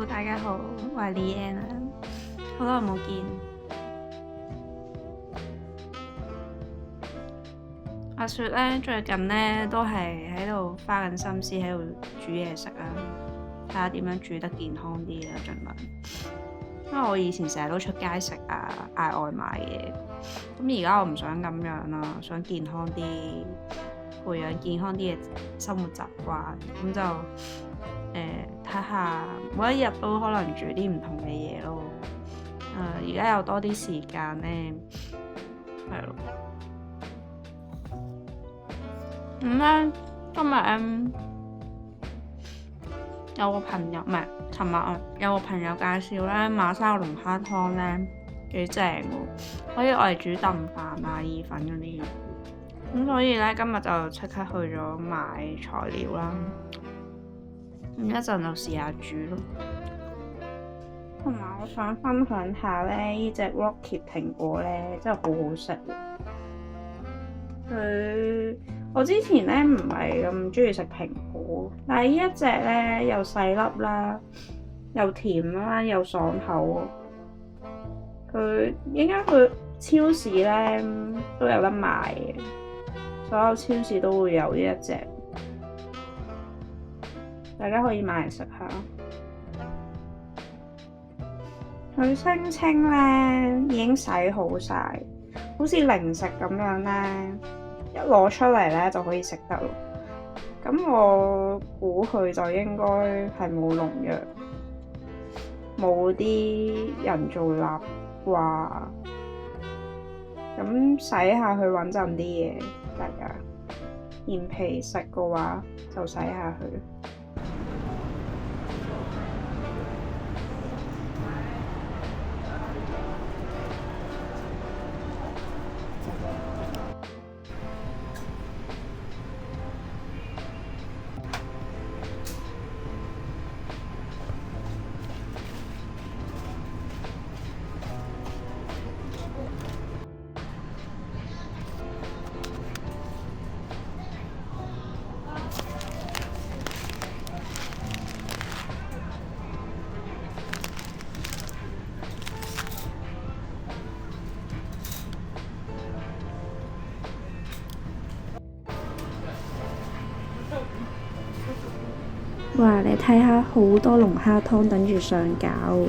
Hello，大家好，我係 Leanne 啊，好耐冇見。話說咧，最近咧都係喺度花緊心思喺度煮嘢食啊，睇下點樣煮得健康啲啊，盡量。因為我以前成日都出街食啊，嗌外賣嘅，咁而家我唔想咁樣啦，想健康啲，培養健康啲嘅生活習慣，咁就睇下每一日都可能煮啲唔同嘅嘢咯。而家有多啲時間咧，係咯。咁咧，今日有個朋友唔係，尋日啊有個朋友介紹咧馬沙龍蝦湯咧幾正喎，可以愛嚟煮燉飯啊、意粉嗰啲。咁所以咧今日就即刻去咗買材料啦。咁一陣就試下煮咯。同埋我想分享下咧，呢隻 Rocket 蘋果咧真係好好食。我之前咧唔係咁中意食蘋果，但係呢一隻咧又細粒啦，又甜啦，又爽口喎。應該佢超市咧都有得賣嘅，所有超市都會有呢一隻，大家可以買嚟食下。佢聲稱咧已經洗好晒，好似零食咁樣咧。一攞出嚟咧就可以食得咯，咁我估佢就應該係冇農藥，冇啲人造蠟啩，咁洗下去穩陣啲嘢，大家連皮食嘅話就洗下去。哇！你睇下好多龍蝦湯等住上架喎。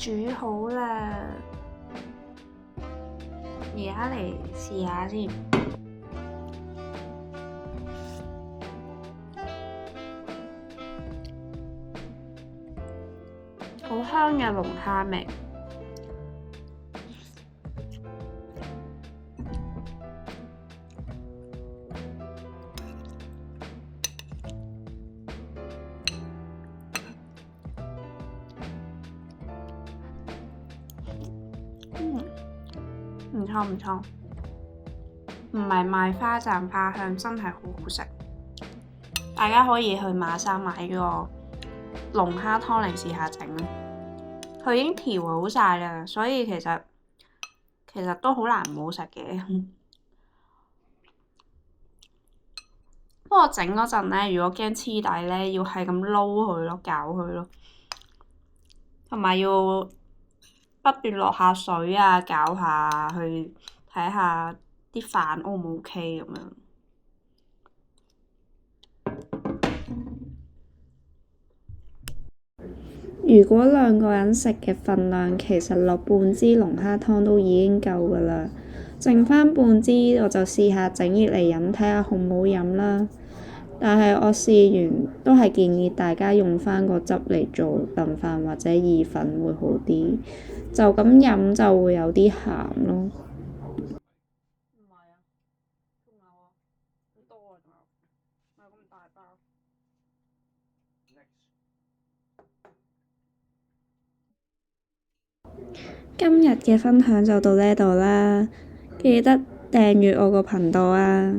煮好啦，而家嚟試下先。好香嘅龍蝦味。唔錯唔錯，唔係賣花讚花香，真係好好食。大家可以去馬生買呢個龍蝦湯嚟試下整。佢已經調好晒啦，所以其實都好難唔好食嘅。不過整嗰陣咧，如果驚黐底咧，要係咁撈佢咯，攪佢咯，同埋要不斷落下水啊，攪下去睇下啲飯 O 唔 OK 咁樣。如果兩個人食嘅份量，其實落半支龍蝦湯都已經夠㗎啦。剩返半支我就試下整熱嚟飲，睇下好唔好飲啦。但係我試完都係建議大家用返個汁嚟做燉飯或者意粉會好啲，就咁飲就會有啲鹹咯。唔係啊，仲有啊，好多啊，仲有咁大包。今日嘅分享就到呢度啦，記得訂閱我個頻道啊！